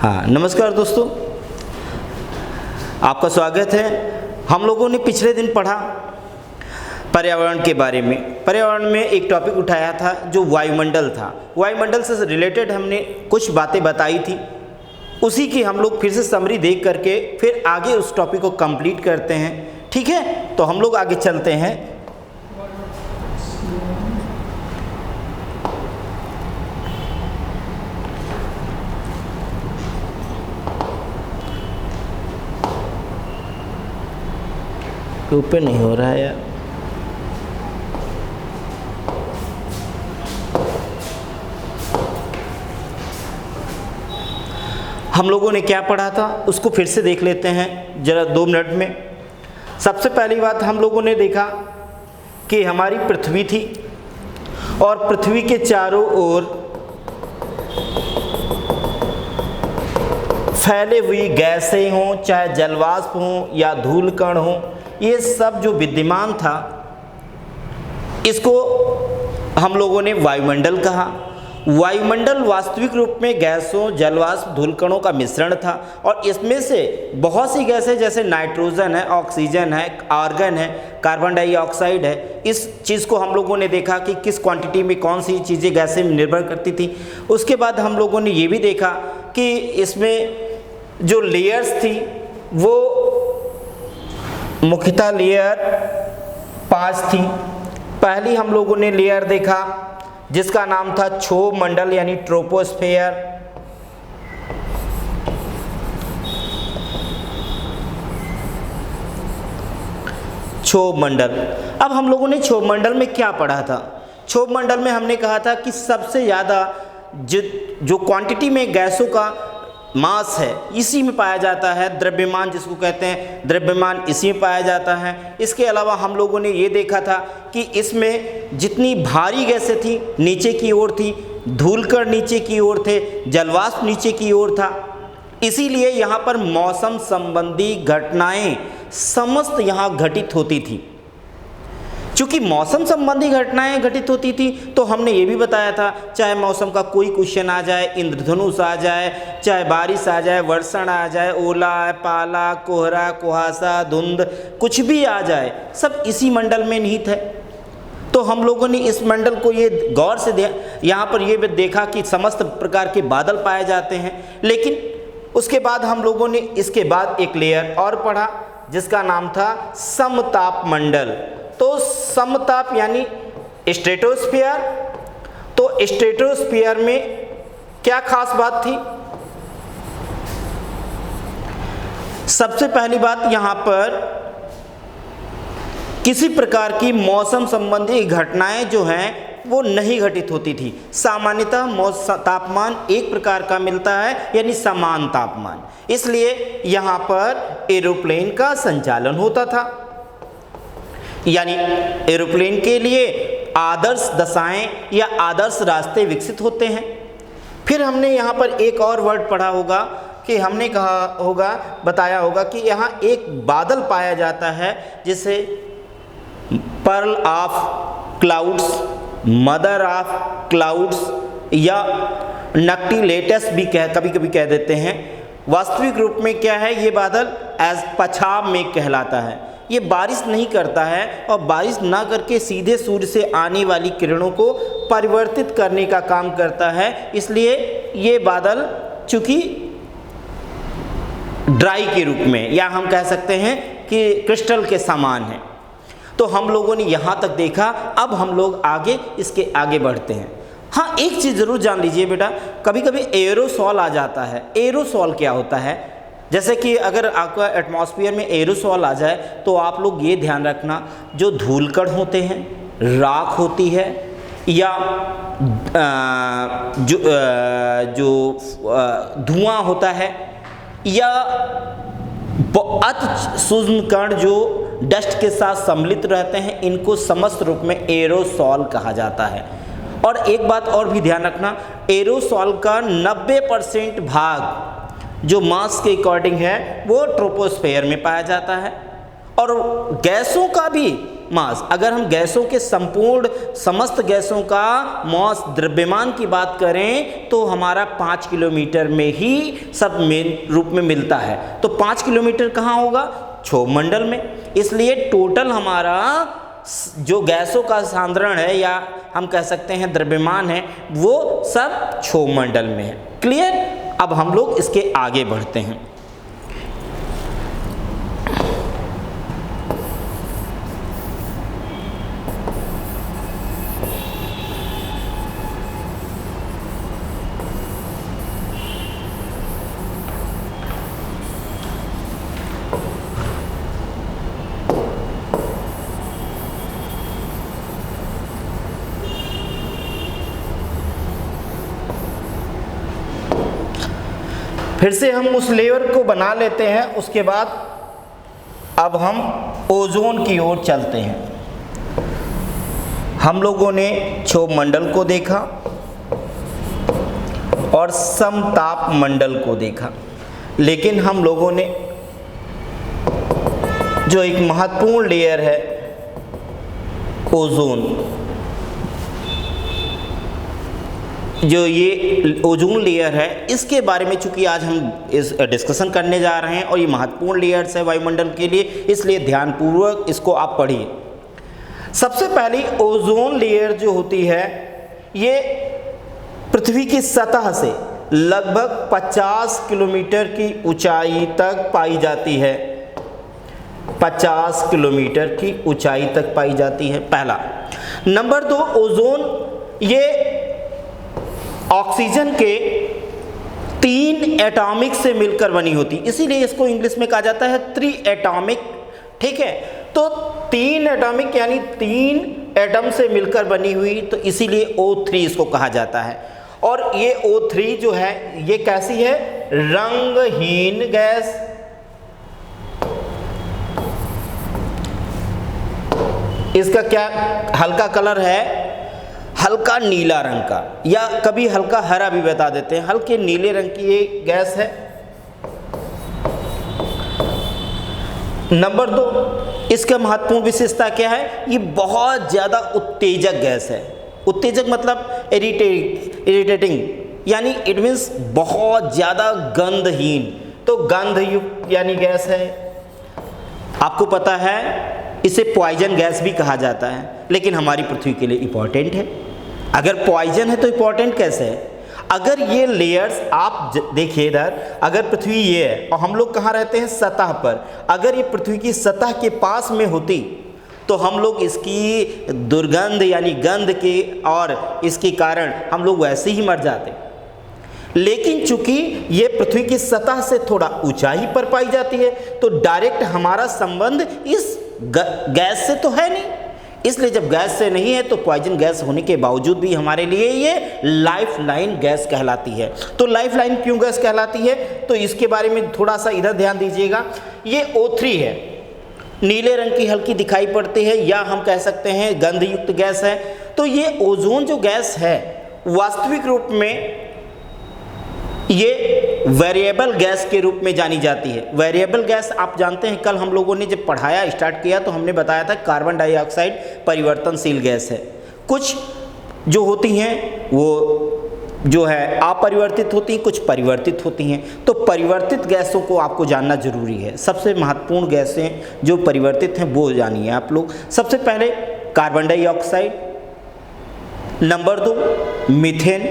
हाँ, नमस्कार दोस्तों, आपका स्वागत है। हम लोगों ने पिछले दिन पढ़ा पर्यावरण के बारे में। पर्यावरण में एक टॉपिक उठाया था जो वायुमंडल था। वायुमंडल से रिलेटेड हमने कुछ बातें बताई थी, उसी की हम लोग फिर से समरी देख करके फिर आगे उस टॉपिक को कंप्लीट करते हैं। ठीक है, तो हम लोग आगे चलते हैं। ऊपर नहीं हो रहा है यार। हम लोगों ने क्या पढ़ा था उसको फिर से देख लेते हैं जरा 2 मिनट में। सबसे पहली बात हम लोगों ने देखा कि हमारी पृथ्वी थी और पृथ्वी के चारों ओर फैले हुई गैसें हों, चाहे जलवाष्प हों या धूलकण हों, ये सब जो विद्यमान था इसको हम लोगों ने वायुमंडल कहा। वायुमंडल वास्तविक रूप में गैसों, जलवाष्प, धूलकणों का मिश्रण था और इसमें से बहुत सी गैसें जैसे नाइट्रोजन है, ऑक्सीजन है, आर्गन है, कार्बन डाइऑक्साइड है। इस चीज़ को हम लोगों ने देखा कि किस क्वांटिटी में कौन सी चीज़ें गैसें निर्भर करती थी। उसके बाद हम लोगों ने ये भी देखा कि इसमें जो लेयर्स थी वो मुख्यतः लेयर 5 थी। पहली हम लोगों ने लेयर देखा जिसका नाम था क्षोभ मंडल यानी ट्रोपोस्फेयर। क्षोभ मंडल। अब हम लोगों ने क्षोभ मंडल में क्या पढ़ा था? क्षोभ मंडल में हमने कहा था कि सबसे ज़्यादा जो क्वांटिटी में गैसों का मास है इसी में पाया जाता है। द्रव्यमान जिसको कहते हैं, द्रव्यमान इसी में पाया जाता है। इसके अलावा हम लोगों ने ये देखा था कि इसमें जितनी भारी गैसें थी नीचे की ओर थी, धूलकण नीचे की ओर थे, जलवाष्प नीचे की ओर था। इसीलिए यहाँ पर मौसम संबंधी घटनाएं समस्त यहाँ घटित होती थी। चूँकि मौसम संबंधी घटनाएं घटित होती थी तो हमने ये भी बताया था, चाहे मौसम का कोई क्वेश्चन आ जाए, इंद्रधनुष आ जाए, चाहे बारिश आ जाए, वर्षण आ जाए, ओला, पाला, कोहरा, कुहासा, धुंध, कुछ भी आ जाए, सब इसी मंडल में निहित है। तो हम लोगों ने इस मंडल को ये गौर से यहाँ पर ये देखा कि समस्त प्रकार के बादल पाए जाते हैं। लेकिन उसके बाद हम लोगों ने इसके बाद एक लेयर और पढ़ा जिसका नाम था समताप मंडल। तो समताप यानी स्ट्रेटोस्फीयर। तो स्ट्रेटोस्फीयर में क्या खास बात थी? सबसे पहली बात, यहां पर किसी प्रकार की मौसम संबंधी घटनाएं जो हैं वो नहीं घटित होती थी। सामान्यतः तापमान एक प्रकार का मिलता है यानी समान तापमान, इसलिए यहां पर एरोप्लेन का संचालन होता था। यानी एरोप्लेन के लिए आदर्श दशाएं या आदर्श रास्ते विकसित होते हैं। फिर हमने यहाँ पर एक और वर्ड पढ़ा होगा कि हमने कहा होगा, बताया होगा कि यहाँ एक बादल पाया जाता है जिसे pearl of clouds, mother of clouds या नक्टिलेटस भी कभी कभी कह देते हैं। वास्तविक रूप में क्या है, ये बादल एज पछाव में कहलाता है। ये बारिश नहीं करता है और बारिश ना करके सीधे सूर्य से आने वाली किरणों को परिवर्तित करने का काम करता है। इसलिए ये बादल चूँकि ड्राई के रूप में या हम कह सकते हैं कि क्रिस्टल के समान है। तो हम लोगों ने यहाँ तक देखा। अब हम लोग आगे इसके आगे बढ़ते हैं। हाँ, एक चीज़ ज़रूर जान लीजिए बेटा, कभी कभी एरोसॉल आ जाता है। एरोसॉल क्या होता है? जैसे कि अगर आपका एटमॉस्फेयर में एरोसॉल आ जाए तो आप लोग ये ध्यान रखना, जो धूलकण होते हैं, राख होती है या जो धुआं होता है या अति सूक्ष्म कण जो डस्ट के साथ सम्मिलित रहते हैं, इनको समस्त रूप में एरोसॉल कहा जाता है। और एक बात और भी ध्यान रखना, एरोसॉल का 90% भाग जो मास के अकॉर्डिंग है वो ट्रोपोस्फेयर में पाया जाता है और गैसों का भी मास। अगर हम गैसों के संपूर्ण समस्त गैसों का मास द्रव्यमान की बात करें तो हमारा 5 किलोमीटर में ही सब मेन रूप में मिलता है। तो 5 किलोमीटर कहाँ होगा? क्षोभ मंडल में। इसलिए टोटल हमारा जो गैसों का सांद्रण है या हम कह सकते हैं द्रव्यमान है वो सब क्षोभ मंडल में है। क्लियर? अब हम लोग इसके आगे बढ़ते हैं। फिर से हम उस लेयर को बना लेते हैं। उसके बाद अब हम ओजोन की ओर चलते हैं। हम लोगों ने क्षोभ मंडल को देखा और समताप मंडल को देखा, लेकिन हम लोगों ने जो एक महत्वपूर्ण लेयर है ओजोन, जो ये ओजोन लेयर है, इसके बारे में चूंकि आज हम इस डिस्कशन करने जा रहे हैं और ये महत्वपूर्ण लेयर्स है वायुमंडल के लिए, इसलिए ध्यानपूर्वक इसको आप पढ़िए। सबसे पहली ओजोन लेयर जो होती है ये पृथ्वी की सतह से लगभग 50 किलोमीटर की ऊंचाई तक पाई जाती है। 50 किलोमीटर की ऊंचाई तक पाई जाती है, पहला। नंबर 2, ओजोन ये ऑक्सीजन के 3 एटॉमिक से मिलकर बनी होती, इसीलिए इसको इंग्लिश में कहा जाता है 3 एटॉमिक। ठीक है, तो 3 एटॉमिक यानी 3 एटम से मिलकर बनी हुई, तो इसीलिए O3 इसको कहा जाता है। और ये O3 जो है ये कैसी है? रंगहीन गैस। इसका क्या हल्का कलर है? हल्का नीला रंग का, या कभी हल्का हरा भी बता देते हैं। हल्के नीले रंग की ये गैस है। नंबर 2, इसका महत्वपूर्ण विशेषता क्या है? ये बहुत ज़्यादा उत्तेजक गैस है। उत्तेजक मतलब इरिटेटिंग, यानी इट मीन्स बहुत ज़्यादा गंधहीन। तो गंधयुक्त यानी गैस है। आपको पता है इसे पॉइजन गैस भी कहा जाता है, लेकिन हमारी पृथ्वी के लिए इंपॉर्टेंट है। अगर पॉइजन है तो इंपॉर्टेंट कैसे है? अगर ये लेयर्स आप देखिए इधर, अगर पृथ्वी ये है और हम लोग कहाँ रहते हैं? सतह पर। अगर ये पृथ्वी की सतह के पास में होती तो हम लोग इसकी दुर्गंध यानी गंध के और इसके कारण हम लोग वैसे ही मर जाते। लेकिन चूंकि ये पृथ्वी की सतह से थोड़ा ऊंचाई पर पाई जाती है तो डायरेक्ट हमारा संबंध इस गैस से तो है नहीं, इसलिए जब गैस से नहीं है तो पॉइजन गैस होने के बावजूद भी हमारे लिए ये लाइफ लाइन गैस कहलाती है। तो लाइफ लाइन क्यों गैस कहलाती है? तो इसके बारे में थोड़ा सा इधर ध्यान दीजिएगा। ये O3 है, नीले रंग की हल्की दिखाई पड़ती है, या हम कह सकते हैं गंधयुक्त गैस है। तो ये ओजोन जो गैस है वास्तविक रूप में ये वेरिएबल गैस के रूप में जानी जाती है। वेरिएबल गैस आप जानते हैं, कल हम लोगों ने जब पढ़ाया स्टार्ट किया तो हमने बताया था कार्बन डाइऑक्साइड परिवर्तनशील गैस है। कुछ जो होती हैं वो जो है अपरिवर्तित होती हैं, कुछ परिवर्तित होती हैं। तो परिवर्तित गैसों को आपको जानना जरूरी है। सबसे महत्वपूर्ण गैसें जो परिवर्तित हैं वो जानिए आप लोग। सबसे पहले carbon dioxide, number 2 methane,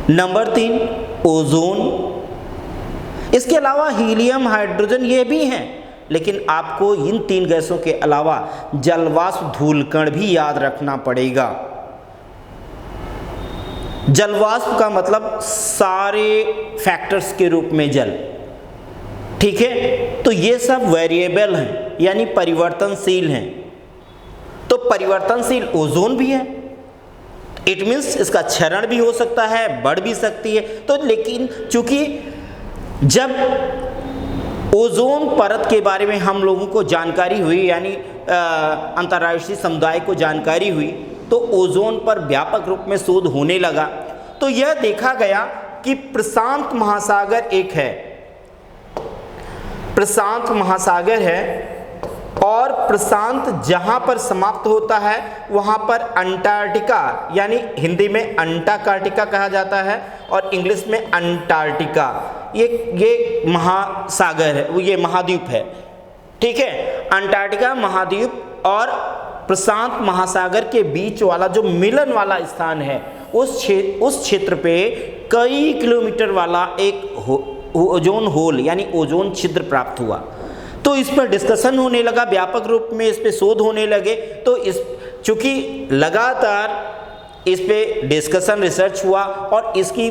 number 3 ozone. इसके अलावा हीलियम, हाइड्रोजन ये भी हैं, लेकिन आपको इन 3 गैसों के अलावा जलवाष्प धूलकण भी याद रखना पड़ेगा। जलवाष्प का मतलब सारे फैक्टर्स के रूप में जल, ठीक है। तो ये सब वेरिएबल हैं यानी परिवर्तनशील हैं। तो परिवर्तनशील ओजोन भी है, इट मीन्स इसका क्षरण भी हो सकता है, बढ़ भी सकती है। तो लेकिन चूंकि जब ओजोन परत के बारे में हम लोगों को जानकारी हुई, यानी अंतर्राष्ट्रीय समुदाय को जानकारी हुई, तो ओजोन पर व्यापक रूप में शोध होने लगा। तो यह देखा गया कि प्रशांत महासागर एक है, प्रशांत महासागर है, और प्रशांत जहां पर समाप्त होता है वहां पर अंटार्कटिका, यानी हिंदी में अंटार्कटिका कहा जाता है और इंग्लिश में अंटार्कटिका, ये महासागर है, वो ये महाद्वीप है, ठीक है। अंटार्कटिका महाद्वीप और प्रशांत महासागर के बीच वाला जो मिलन वाला स्थान है, उस क्षेत्र पे कई किलोमीटर वाला एक ओजोन होल यानी ओजोन छिद्र प्राप्त हुआ। तो इस पर डिस्कशन होने लगा, व्यापक रूप में इस पे शोध होने लगे। तो इस चूँकि लगातार इस पे डिस्कशन रिसर्च हुआ और इसकी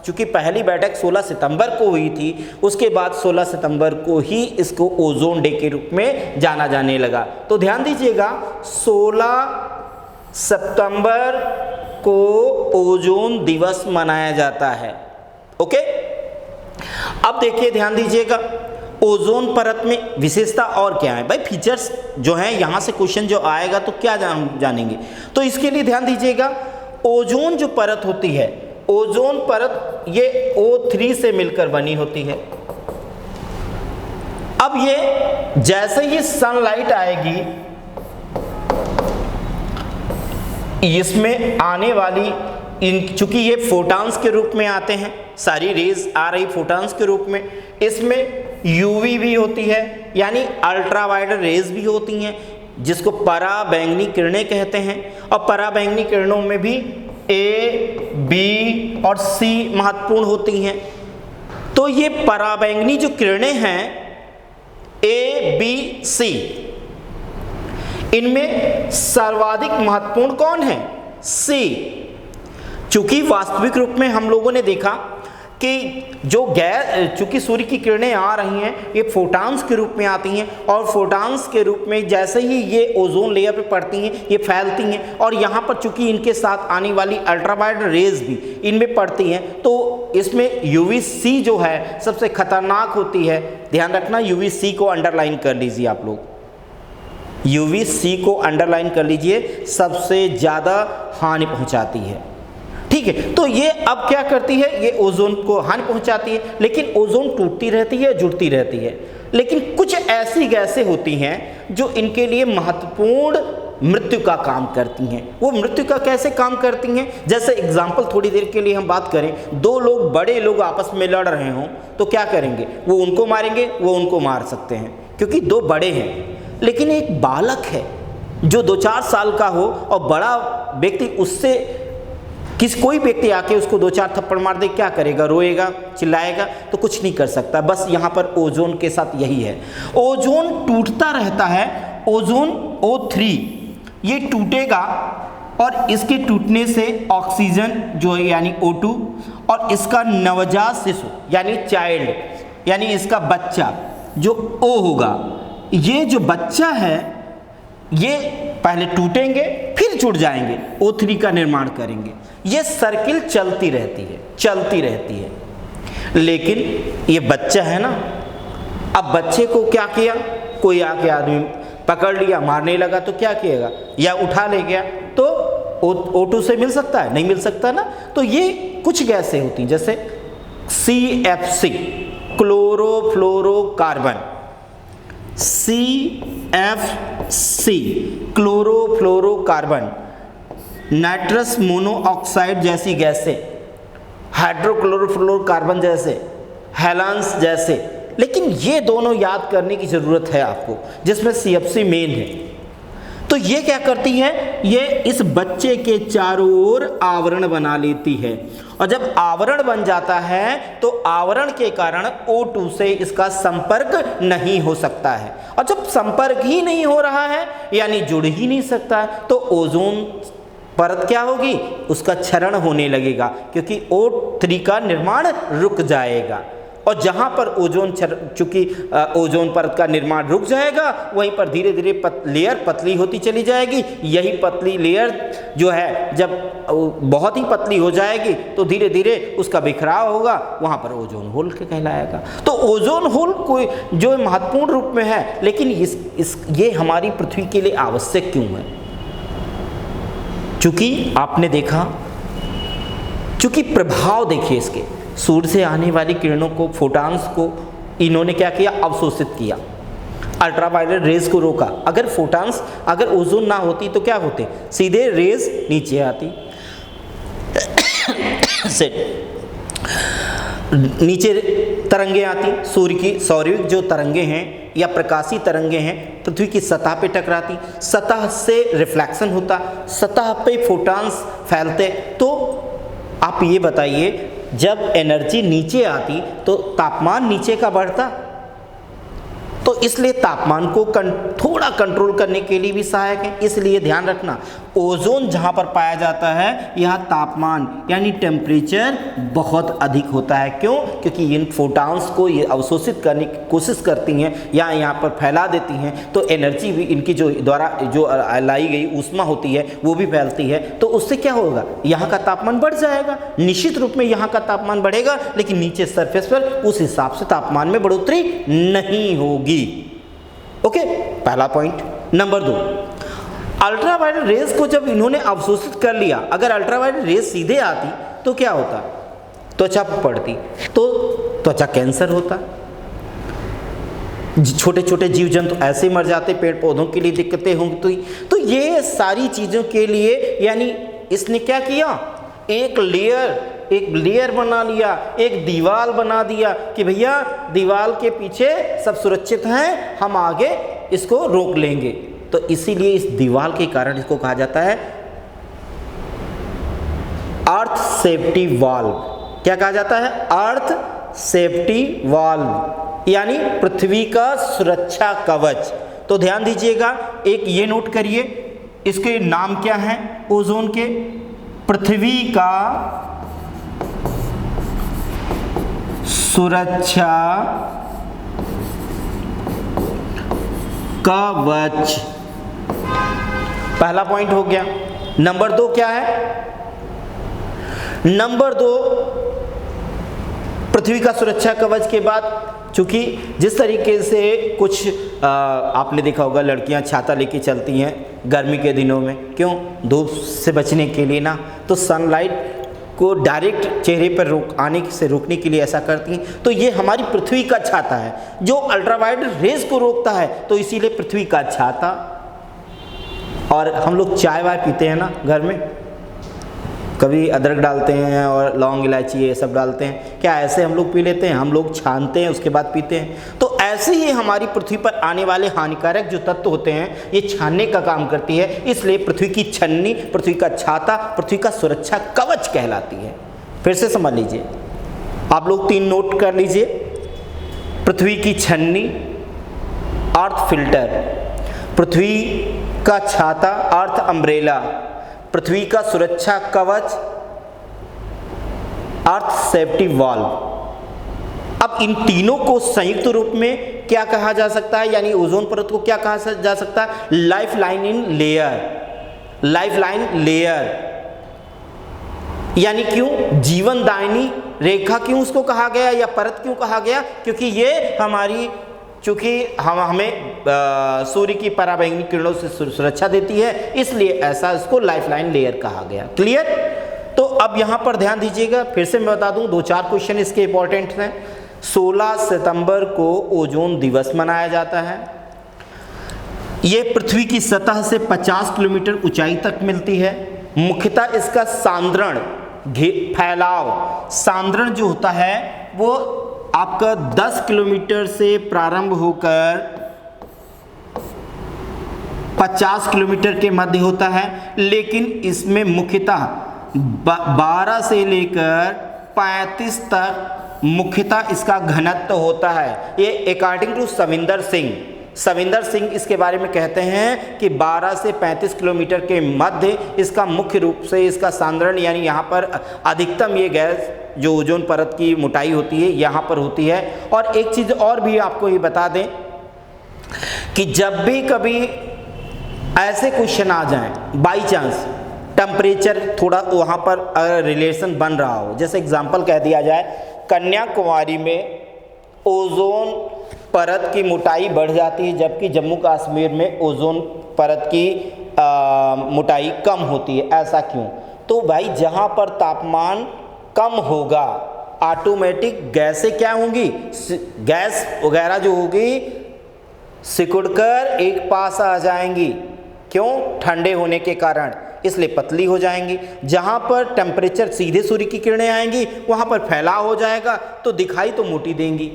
चूँकि पहली बैठक 16 सितंबर को हुई थी, उसके बाद 16 सितंबर को ही इसको ओजोन डे के रूप में जाना जाने लगा। तो ध्यान दीजिएगा 16 सितंबर को ओजोन दिवस मनाया जाता है। ओके, अब देखिए ध्यान दीजिएगा ओजोन परत में विशेषता और क्या है भाई, फीचर्स जो हैं यहाँ से क्वेश्चन जो आएगा तो क्या जानेंगे। तो इसके लिए ध्यान दीजिएगा ओजोन जो परत होती है, ओजोन परत ये O3 से मिलकर बनी होती है। अब ये जैसे ही सनलाइट आएगी, इसमें आने वाली चूंकि ये फोटॉन्स के रूप में आते हैं, सारी रेज आ रही फोटॉन्स के रूप में, इसमें यूवी भी होती है यानी अल्ट्रावायलेट रेज भी होती हैं, जिसको पराबैंगनी किरणें कहते हैं। और पराबैंगनी किरणों में भी ए, बी और सी महत्वपूर्ण होती हैं। तो ये पराबैंगनी जो किरणें हैं ए, बी, सी, इनमें सर्वाधिक महत्वपूर्ण कौन है? सी। चूंकि वास्तविक रूप में हम लोगों ने देखा कि जो गैस, चूंकि सूर्य की किरणें आ रही हैं ये फोटॉन्स के रूप में आती हैं और फोटॉन्स के रूप में जैसे ही ये ओजोन लेयर पे पड़ती हैं ये फैलती हैं और यहाँ पर चूंकि इनके साथ आने वाली अल्ट्रावायलेट रेज भी इनमें पड़ती हैं, तो इसमें यूवीसी जो है सबसे खतरनाक होती है। ध्यान रखना, यूवीसी को अंडरलाइन कर लीजिए आप लोग, यूवीसी को अंडरलाइन कर लीजिए, सबसे ज़्यादा हानि पहुँचाती है। ठीक है, तो ये अब क्या करती है, ये ओजोन को हानि पहुंचाती है, लेकिन ओजोन टूटती रहती है, जुड़ती रहती है। लेकिन कुछ ऐसी गैसें होती हैं जो इनके लिए महत्वपूर्ण मृत्यु का काम करती हैं। वो मृत्यु का कैसे काम करती हैं, जैसे एग्जाम्पल थोड़ी देर के लिए हम बात करें, दो लोग, बड़े लोग आपस में लड़ रहे हों तो क्या करेंगे, वो उनको मारेंगे, वो उनको मार सकते हैं क्योंकि दो बड़े हैं। लेकिन एक बालक है जो 2-4 साल का हो और बड़ा व्यक्ति उससे कोई व्यक्ति आके उसको 2-4 थप्पड़ मार दे, क्या करेगा, रोएगा, चिल्लाएगा, तो कुछ नहीं कर सकता। बस यहाँ पर ओजोन के साथ यही है, ओजोन टूटता रहता है। ओजोन O3 ये टूटेगा और इसके टूटने से ऑक्सीजन जो है यानी O2 और इसका नवजात शिशु यानी चाइल्ड यानी इसका बच्चा जो O होगा, ये जो बच्चा है ये पहले टूटेंगे फिर जुड़ जाएंगे, O3 का निर्माण करेंगे। ये सर्किल चलती रहती है। लेकिन ये बच्चा है ना, अब बच्चे को क्या किया, कोई आके आदमी पकड़ लिया, मारने लगा तो क्या किएगा, या उठा ले गया तो O2 से मिल सकता है, नहीं मिल सकता ना। तो ये कुछ गैसें होती हैं जैसे CFC chlorofluorocarbon, CFC chlorofluorocarbon, nitrous monoxide जैसी गैसें, हाइड्रोक्लोरोफ्लोरोकार्बन जैसे, हैलांस जैसे। लेकिन ये दोनों याद करने की ज़रूरत है आपको, जिसमें CFC मेन है। तो ये क्या करती है, ये इस बच्चे के चारों ओर आवरण बना लेती है और जब आवरण बन जाता है तो आवरण के कारण O2 से इसका संपर्क नहीं हो सकता है और जब संपर्क ही नहीं हो रहा है यानी जुड़ ही नहीं सकता है तो ओजोन परत क्या होगी, उसका क्षरण होने लगेगा क्योंकि O3 का निर्माण रुक जाएगा। और जहाँ पर चूंकि ओजोन परत का निर्माण रुक जाएगा वहीं पर धीरे धीरे लेयर पतली होती चली जाएगी। यही पतली लेयर जो है जब बहुत ही पतली हो जाएगी तो धीरे धीरे उसका बिखराव होगा, वहाँ पर ओजोन होल के कहलाएगा। तो ओजोन होल कोई जो महत्वपूर्ण रूप में है, लेकिन ये हमारी पृथ्वी के लिए आवश्यक क्यों है? चूँकि आपने देखा, चूँकि प्रभाव देखिए इसके, सूर्य से आने वाली किरणों को, फोटॉन्स को इन्होंने क्या किया, अवशोषित किया। अल्ट्रावायलेट रेज को रोका। अगर फोटॉन्स, अगर ओजोन ना होती तो क्या होते, सीधे रेज नीचे आती से नीचे तरंगे आती, सूर्य की सौरयुग जो तरंगे हैं या प्रकाशी तरंगे हैं पृथ्वी की सतह पे टकराती, सतह से रिफ्लेक्शन होता, सतह पे फोटॉन्स फैलते। तो आप ये बताइए, जब एनर्जी नीचे आती तो तापमान नीचे का बढ़ता, तो इसलिए तापमान को थोड़ा कंट्रोल करने के लिए भी सहायक है। इसलिए ध्यान रखना, ओजोन जहाँ पर पाया जाता है यहाँ तापमान यानी टेम्परेचर बहुत अधिक होता है। क्यों? क्योंकि इन फोटॉन्स को ये अवशोषित करने की कोशिश करती हैं या यहाँ पर फैला देती हैं, तो एनर्जी भी इनकी जो द्वारा जो लाई गई ऊष्मा होती है वो भी फैलती है। तो उससे क्या होगा, यहाँ का तापमान बढ़ जाएगा। निश्चित रूप में यहाँ का तापमान बढ़ेगा, लेकिन नीचे सरफेस पर उस हिसाब से तापमान में बढ़ोतरी नहीं होगी। ओके, पहला पॉइंट। नंबर 2, अल्ट्रावायलेट रेज को जब इन्होंने अवशोषित कर लिया, अगर अल्ट्रावायलेट रेज सीधे आती तो क्या होता, त्वचा पर पड़ती तो त्वचा कैंसर होता, छोटे छोटे जीव जंतु ऐसे मर जाते, पेड़ पौधों के लिए दिक्कतें होंगी। तो ये सारी चीज़ों के लिए यानी इसने क्या किया, एक लेयर बना लिया, एक दीवार बना दिया कि भैया दीवार के पीछे सब सुरक्षित हैं, हम आगे इसको रोक लेंगे। तो इसीलिए इस दीवार के कारण इसको कहा जाता है अर्थ सेफ्टी वाल्व। क्या कहा जाता है, अर्थ सेफ्टी वाल्व यानी पृथ्वी का सुरक्षा कवच। तो ध्यान दीजिएगा, एक ये नोट करिए, इसके नाम क्या हैं ओजोन के, पृथ्वी का सुरक्षा कवच, पहला पॉइंट हो गया। नंबर 2 क्या है, नंबर 2 पृथ्वी का सुरक्षा कवच के बाद, चूंकि जिस तरीके से कुछ आपने देखा होगा लड़कियां छाता लेके चलती हैं गर्मी के दिनों में, क्यों, धूप से बचने के लिए ना, तो सनलाइट को डायरेक्ट चेहरे पर आने से रोकने के लिए ऐसा करती हैं। तो ये हमारी पृथ्वी का छाता है जो अल्ट्रावायलेट रेज को रोकता है, तो इसीलिए पृथ्वी का छाता। और हम लोग चाय वाय पीते हैं ना घर में, कभी अदरक डालते हैं और लौंग इलायची ये सब डालते हैं, क्या ऐसे हम लोग पी लेते हैं? हम लोग छानते हैं उसके बाद पीते हैं। तो ऐसे ही हमारी पृथ्वी पर आने वाले हानिकारक जो तत्व होते हैं ये छानने का काम करती है, इसलिए पृथ्वी की छन्नी, पृथ्वी का छाता, पृथ्वी का सुरक्षा कवच कहलाती है। फिर से समझ लीजिए, आप लोग 3 नोट कर लीजिए, पृथ्वी की छन्नी, अर्थ फिल्टर, पृथ्वी का छाता, अर्थ अम्ब्रेला, पृथ्वी का सुरक्षा कवच, अर्थ सेफ्टी वाल्व। अब इन तीनों को संयुक्त रूप में क्या कहा जा सकता है, यानी ओजोन परत को क्या कहा जा सकता है, life line in layer, life line layer, यानी क्यों जीवनदायिनी रेखा क्यों उसको कहा गया या परत क्यों कहा गया, क्योंकि ये हमारी, चूँकि हमें सूर्य की पराबैंगनी किरणों से सुरक्षा देती है, इसलिए ऐसा इसको लाइफलाइन लेयर कहा गया। क्लियर? तो अब यहाँ पर ध्यान दीजिएगा, फिर से मैं बता दूँ 2-4 क्वेश्चन इसके इंपॉर्टेंट हैं। 16 सितंबर को ओजोन दिवस मनाया जाता है। ये पृथ्वी की सतह से 50 किलोमीटर ऊंचाई तक मिलती है। मुख्यतः इसका सांद्रण, फैलाव, सांद्रण जो होता है वो आपका 10 किलोमीटर से प्रारंभ होकर 50 किलोमीटर के मध्य होता है, लेकिन इसमें मुख्यतः 12 से लेकर 35 तक मुख्यतः इसका घनत्व होता है। ये अकॉर्डिंग टू सविंदर सिंह इसके बारे में कहते हैं कि 12 से 35 किलोमीटर के मध्य इसका मुख्य रूप से इसका सांद्रण, यानी यहाँ पर अधिकतम ये गैस जो ओजोन परत की मोटाई होती है यहाँ पर होती है। और एक चीज़ और भी आपको ये बता दें कि जब भी कभी ऐसे क्वेश्चन आ जाएं, बाई चांस टेम्परेचर थोड़ा वहाँ पर रिलेशन बन रहा हो, जैसे एग्जांपल कह दिया जाए कन्याकुमारी में ओजोन परत की मोटाई बढ़ जाती है, जबकि जम्मू कश्मीर में ओजोन परत की मोटाई कम होती है, ऐसा क्यों? तो भाई जहाँ पर तापमान कम होगा ऑटोमेटिक गैसें क्या होंगी, गैस वगैरह जो होगी सिकुड़कर एक पास आ जाएंगी। क्यों? ठंडे होने के कारण, इसलिए पतली हो जाएंगी। जहाँ पर टेम्परेचर सीधे सूर्य की किरणें आएंगी वहाँ पर फैलाव हो जाएगा, तो दिखाई तो मोटी देंगी,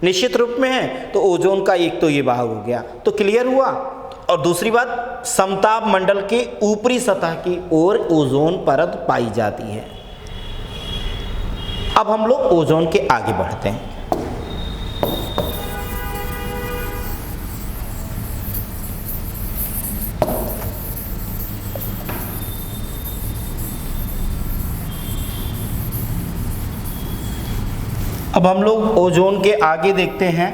निश्चित रूप में है। तो ओजोन का एक तो ये भाग हो गया, तो क्लियर हुआ। और दूसरी बात, समताप मंडल के ऊपरी सतह की ओर ओजोन परत पाई जाती है। अब हम लोग ओजोन के आगे बढ़ते हैं। अब हम लोग ओजोन के आगे देखते हैं।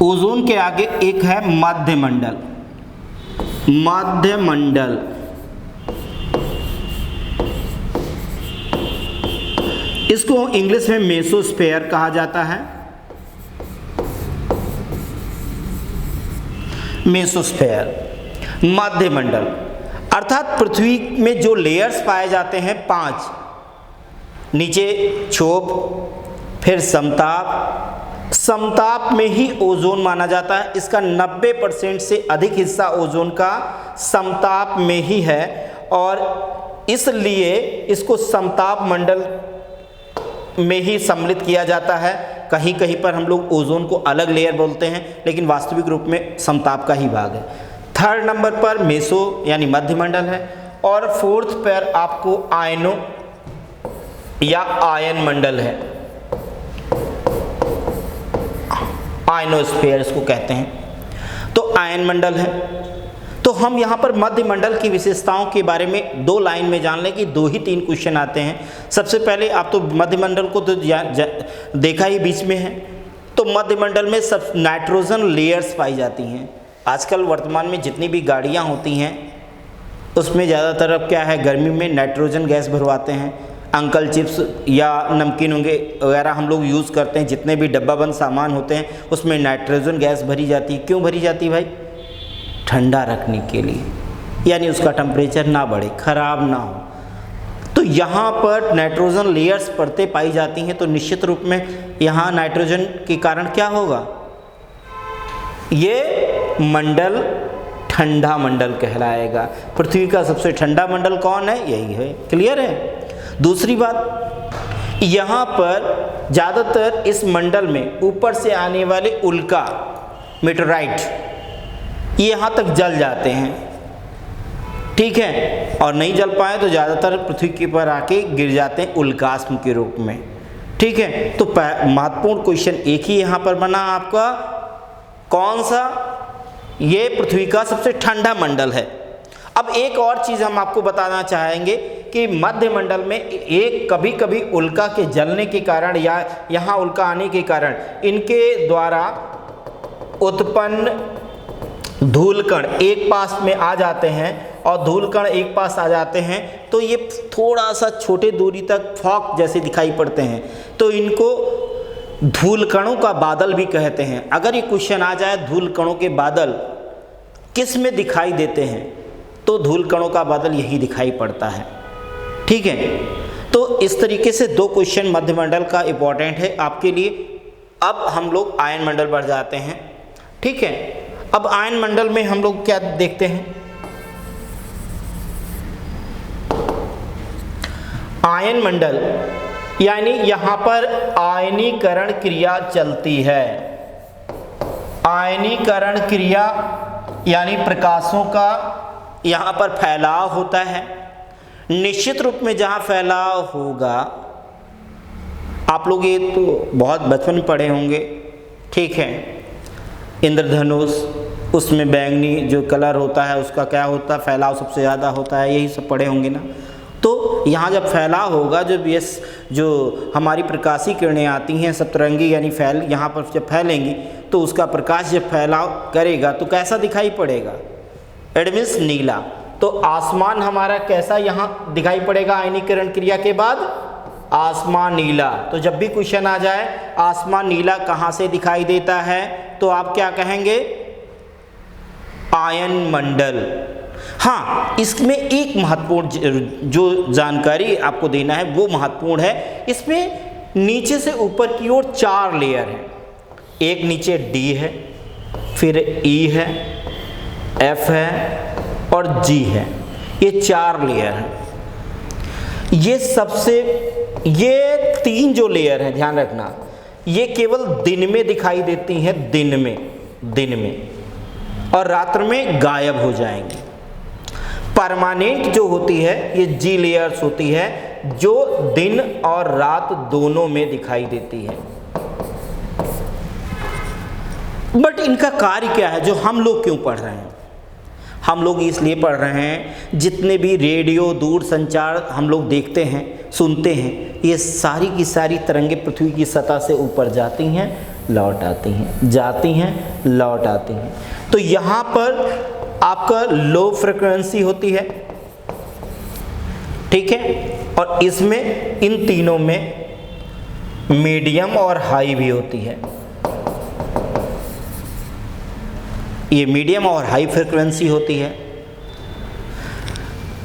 ओजोन के आगे एक है मध्य मंडल। मध्य मंडल इसको इंग्लिश में मेसोस्फेयर कहा जाता है। मेसोस्फेयर, मध्य मंडल, अर्थात पृथ्वी में जो लेयर्स पाए जाते हैं 5, नीचे क्षोभ, फिर समताप। समताप में ही ओजोन माना जाता है। इसका 90% से अधिक हिस्सा ओजोन का समताप में ही है और इसलिए इसको समताप मंडल में ही सम्मिलित किया जाता है। कहीं कहीं पर हम लोग ओजोन को अलग लेयर बोलते हैं, लेकिन वास्तविक रूप में समताप का ही भाग है। थर्ड नंबर पर मेसो यानी मध्य मंडल है और फोर्थ पर आपको आयनो या आयन मंडल है। आयनोस्फीयर इसको कहते हैं, तो आयन मंडल है। तो हम यहाँ पर मध्य मंडल की विशेषताओं के बारे में 2 लाइन में जान लें कि 2 ही 3 क्वेश्चन आते हैं। सबसे पहले आप तो मध्य मंडल को तो देखा ही बीच में है। तो मध्य मंडल में सब नाइट्रोजन लेयर्स पाई जाती हैं। आजकल वर्तमान में जितनी भी गाड़ियाँ होती हैं उसमें ज़्यादातर अब क्या है, गर्मी में नाइट्रोजन गैस भरवाते हैं। अंकल चिप्स या नमकीन वगैरह हम लोग यूज़ करते हैं, जितने भी डब्बाबंद सामान होते हैं उसमें नाइट्रोजन गैस भरी जाती है। क्यों भरी जाती है भाई? ठंडा रखने के लिए, यानी उसका टेम्परेचर ना बढ़े, ख़राब ना हो। तो यहाँ पर नाइट्रोजन लेयर्स परतें पाई जाती हैं, तो निश्चित रूप में यहाँ नाइट्रोजन के कारण क्या होगा, ये मंडल ठंडा मंडल कहलाएगा। पृथ्वी का सबसे ठंडा मंडल कौन है? यही है। क्लियर है। दूसरी बात, यहाँ पर ज़्यादातर इस मंडल में ऊपर से आने वाले उल्का, मेटेराइट, ये यहाँ तक जल जाते हैं, ठीक है। और नहीं जल पाए तो ज़्यादातर पृथ्वी के पर आके गिर जाते हैं उल्कास्म के रूप में, ठीक है। तो महत्वपूर्ण क्वेश्चन एक ही यहाँ पर बना आपका, कौन सा? ये पृथ्वी का सबसे ठंडा मंडल है। अब एक और चीज़ हम आपको बताना चाहेंगे कि मध्य मंडल में एक कभी कभी उल्का के जलने के कारण या यहाँ उल्का आने के कारण इनके द्वारा उत्पन्न धूलकण एक पास में आ जाते हैं, और धूलकण एक पास आ जाते हैं तो ये थोड़ा सा छोटे दूरी तक फॉग जैसे दिखाई पड़ते हैं, तो इनको धूलकणों का बादल भी कहते हैं। अगर ये क्वेश्चन आ जाए धूलकणों के बादल किस में दिखाई देते हैं, तो धूलकणों का बादल यही दिखाई पड़ता है, ठीक है। तो इस तरीके से 2 क्वेश्चन मध्य मंडल का इम्पोर्टेंट है आपके लिए। अब हम लोग आयन मंडल बढ़ जाते हैं, ठीक है। अब आयन मंडल में हम लोग क्या देखते हैं, आयन मंडल यानी यहाँ पर आयनीकरण क्रिया चलती है। आयनीकरण क्रिया यानी प्रकाशों का यहाँ पर फैलाव होता है। निश्चित रूप में जहाँ फैलाव होगा, आप लोग ये तो बहुत बचपन में पढ़े होंगे, ठीक है। इंद्रधनुष, उसमें बैंगनी जो कलर होता है उसका क्या होता है, फैलाव सबसे ज़्यादा होता है, यही सब पढ़े होंगे ना। तो यहाँ जब फैलाव होगा, जो हमारी प्रकाशीय किरणें आती हैं सप्तरंगी यानी यहाँ पर जब फैलेंगी तो उसका प्रकाश जब फैलाव करेगा तो कैसा दिखाई पड़ेगा, इट मीन्स नीला। तो आसमान हमारा कैसा यहाँ दिखाई पड़ेगा आयनीकरण क्रिया के बाद, आसमान नीला। तो जब भी क्वेश्चन आ जाए आसमान नीला कहाँ से दिखाई देता है, तो आप क्या कहेंगे, आयन मंडल। हाँ, इसमें एक महत्वपूर्ण जो जानकारी आपको देना है वो महत्वपूर्ण है। इसमें नीचे से ऊपर की ओर 4 लेयर हैं। एक नीचे डी है, फिर ई है, एफ है और जी है। ये 4 लेयर हैं। ये 3 जो लेयर हैं, ध्यान रखना, ये केवल दिन में दिखाई देती हैं, दिन में, और रात्र में गायब हो जाएंगी। परमानेंट जो होती है ये जी लेयर्स होती है, जो दिन और रात दोनों में दिखाई देती है। बट इनका कार्य क्या है, जो हम लोग क्यों पढ़ रहे हैं? हम लोग इसलिए पढ़ रहे हैं, जितने भी रेडियो दूर संचार हम लोग देखते हैं, सुनते हैं, ये सारी की सारी तरंगें पृथ्वी की सतह से ऊपर जाती हैं, लौट आती हैं, जाती हैं, लौट आती हैं। तो यहाँ पर आपका लो फ्रिक्वेंसी होती है, ठीक है, और इसमें इन तीनों में मीडियम और हाई भी होती है। ये मीडियम और हाई फ्रिक्वेंसी होती है।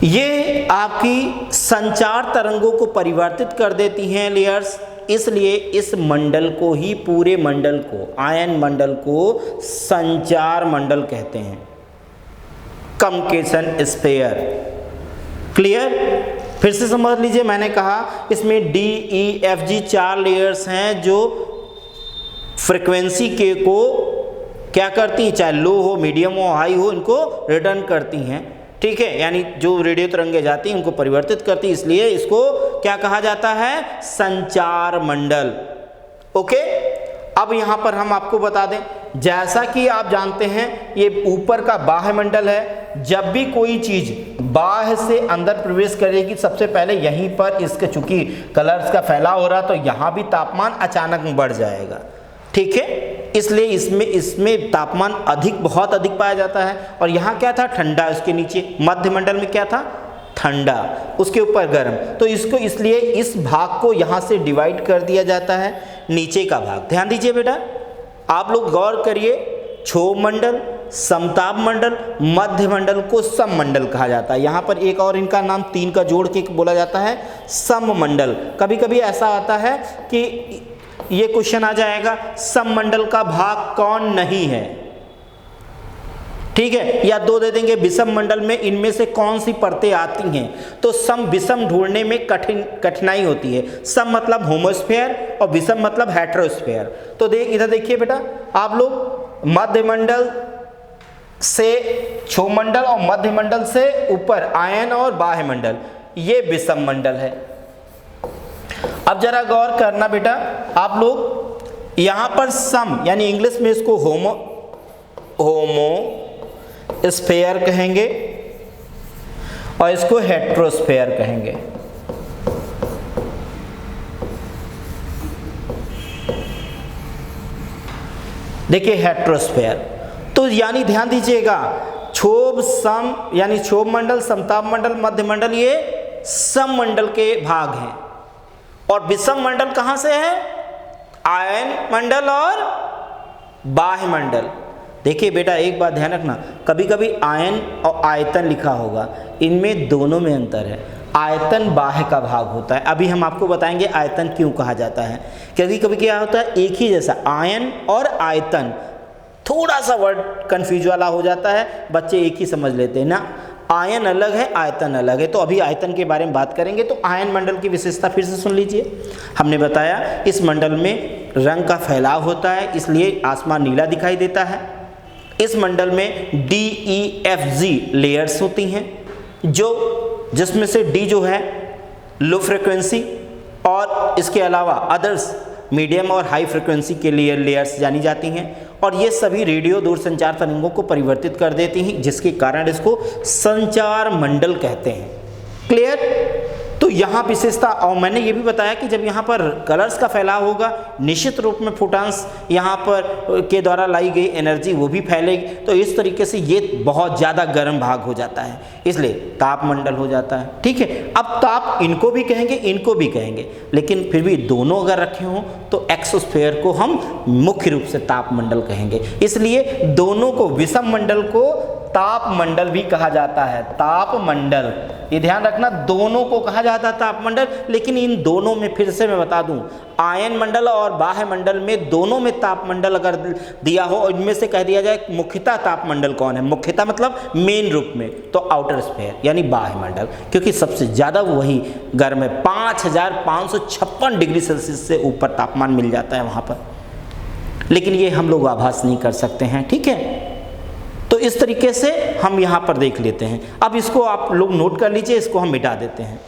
ये आपकी संचार तरंगों को परिवर्तित कर देती हैं लेयर्स, इसलिए इस मंडल को ही, पूरे मंडल को, आयन मंडल को संचार मंडल कहते हैं, कम्युनिकेशन स्फीयर। क्लियर? फिर से समझ लीजिए, मैंने कहा इसमें डी, ई, एफ, जी 4 लेयर्स हैं जो फ्रिक्वेंसी के को क्या करती हैं, चाहे लो हो, मीडियम हो, हाई हो, इनको रिटर्न करती हैं, ठीक है, यानी जो रेडियो तरंगे जाती हैं उनको परिवर्तित करती है, इसलिए इसको क्या कहा जाता है, संचार मंडल। ओके, अब यहाँ पर हम आपको बता दें, जैसा कि आप जानते हैं ये ऊपर का बाह्य मंडल है, जब भी कोई चीज बाह्य से अंदर प्रवेश करेगी, सबसे पहले यहीं पर इसके, चूंकि कलर्स का फैलाव हो रहा, तो यहाँ भी तापमान अचानक बढ़ जाएगा, ठीक है, इसलिए इसमें तापमान बहुत अधिक पाया जाता है। और यहाँ क्या था, ठंडा, उसके नीचे मध्य मंडल में क्या था, ठंडा, उसके ऊपर गर्म। तो इसको इसलिए इस भाग को यहाँ से डिवाइड कर दिया जाता है, नीचे का भाग। ध्यान दीजिए बेटा, आप लोग गौर करिए, क्षोभ मंडल, समताप मंडल, मध्य मंडल को सम मंडल कहा जाता है। यहाँ पर एक और इनका नाम 3 का जोड़ के बोला जाता है सम मंडल। कभी कभी ऐसा आता है कि ये क्वेश्चन आ जाएगा, सम मंडल का भाग कौन नहीं है, ठीक है, या 2 दे देंगे, विषम मंडल में इनमें से कौन सी परतें आती हैं। तो सम विषम ढूंढने में कठिनाई होती है। सम मतलब होमोस्फेयर और विषम मतलब हेटेरोस्फेयर। तो इधर देखिए बेटा, आप लोग मध्य मंडल से, क्षोभ मंडल और मध्य मंडल से ऊपर आयन और बाह्य मंडल, ये विषम मंडल है। अब जरा गौर करना बेटा, आप लोग यहाँ पर सम, यानी इंग्लिश में इसको होमो स्फेयर कहेंगे और इसको हेटेरोस्फेयर कहेंगे। देखिए हेटेरोस्फेयर, तो यानी ध्यान दीजिएगा, क्षोभ सम, यानी क्षोभ मंडल, समताप मंडल, मध्य मंडल, ये सम मंडल के भाग हैं। और विषम मंडल कहां से है, आयन मंडल और बाह्य मंडल। देखिए बेटा, एक बात ध्यान रखना, कभी कभी आयन और आयतन लिखा होगा, इनमें दोनों में अंतर है। आयतन बाह्य का भाग होता है, अभी हम आपको बताएंगे आयतन क्यों कहा जाता है। क्योंकि कभी क्या होता है, एक ही जैसा आयन और आयतन, थोड़ा सा वर्ड कंफ्यूज वाला हो जाता है, बच्चे एक ही समझ लेते हैं ना, आयन अलग है, आयतन अलग है। तो अभी आयतन के बारे में बात करेंगे। तो आयन मंडल की विशेषता फिर से सुन लीजिए। हमने बताया इस मंडल में रंग का फैलाव होता है, इसलिए आसमान नीला दिखाई देता है। इस मंडल में डी, ई, एफ, जी लेयर्स होती हैं, जिसमें से डी जो है लो फ्रिक्वेंसी, और इसके अलावा अदर्स मीडियम और हाई फ्रिक्वेंसी के लिए लेयर्स जानी जाती हैं। और ये सभी रेडियो दूरसंचार तरंगों को परिवर्तित कर देती हैं, जिसके कारण इसको संचार मंडल कहते हैं। क्लियर? तो यहाँ विशेषता, और मैंने ये भी बताया कि जब यहाँ पर कलर्स का फैलाव होगा, निश्चित रूप में फोटॉन्स यहाँ पर के द्वारा लाई गई एनर्जी वो भी फैलेगी। तो इस तरीके से ये बहुत ज़्यादा गर्म भाग हो जाता है, इसलिए ताप मंडल हो जाता है। ठीक है, अब ताप इनको भी कहेंगे, इनको भी कहेंगे, लेकिन फिर भी दोनों अगर रखे हों तो एक्सोस्फेयर को हम मुख्य रूप से ताप मंडल कहेंगे। इसलिए दोनों को, विषम मंडल को ताप मंडल भी कहा जाता है। ताप मंडल ये ध्यान रखना, दोनों को कहा जाता है तापमंडल, लेकिन इन दोनों में फिर से मैं बता दूं, आयन मंडल और बाह्य मंडल में दोनों में तापमंडल अगर दिया हो और इनमें से कह दिया जाए मुख्यतः तापमंडल कौन है, मुख्यतः मतलब मेन रूप में, तो आउटर स्फीयर यानी बाह्य मंडल, क्योंकि सबसे ज़्यादा वही गर्म है, 5556 डिग्री सेल्सियस से ऊपर तापमान मिल जाता है वहाँ पर, लेकिन ये हम लोग आभास नहीं कर सकते हैं। ठीक है, तो इस तरीके से हम यहाँ पर देख लेते हैं। अब इसको आप लोग नोट कर लीजिए, इसको हम मिटा देते हैं।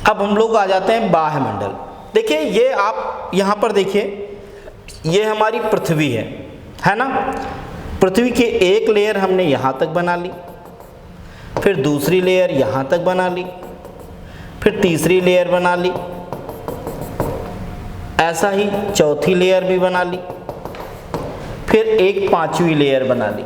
अब हम लोग आ जाते हैं बाह्य मंडल। देखिए ये आप यहाँ पर देखिए, ये हमारी पृथ्वी है ना। पृथ्वी की एक लेयर हमने यहाँ तक बना ली, फिर दूसरी लेयर यहाँ तक बना ली, फिर तीसरी लेयर बना ली, ऐसा ही चौथी लेयर भी बना ली, फिर एक पांचवी लेयर बना ली।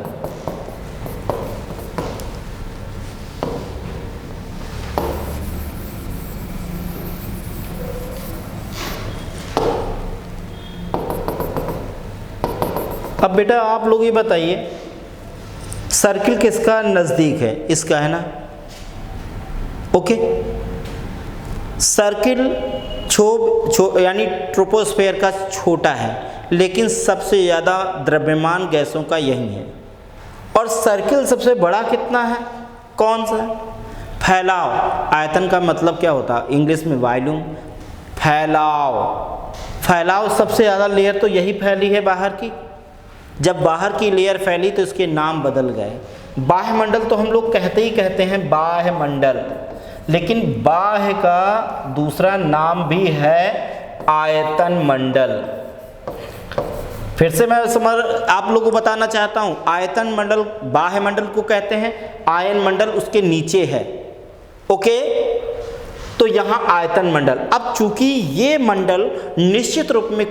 अब बेटा आप लोग ये बताइए, सर्किल किसका नज़दीक है, इसका है ना। ओके, सर्किल यानी ट्रोपोस्फेयर का छोटा है, लेकिन सबसे ज़्यादा द्रव्यमान गैसों का यही है। और सर्किल सबसे बड़ा कितना है, कौन सा है, फैलाव। आयतन का मतलब क्या होता है इंग्लिश में, वॉल्यूम। फैलाव सबसे ज़्यादा लेयर तो यही फैली है बाहर की। जब बाहर की लेयर फैली तो इसके नाम बदल गए। बाह्य मंडल तो हम लोग कहते ही कहते हैं बाह्य मंडल, लेकिन बाह्य का दूसरा नाम भी है आयतन मंडल। फिर से मैं आप लोगों को बताना चाहता हूं, आयतन मंडल बाह्य मंडल को कहते हैं, आयन मंडल उसके नीचे है। ओके, तो यहाँ आयतन मंडल। अब चूंकि ये मंडल निश्चित रूप में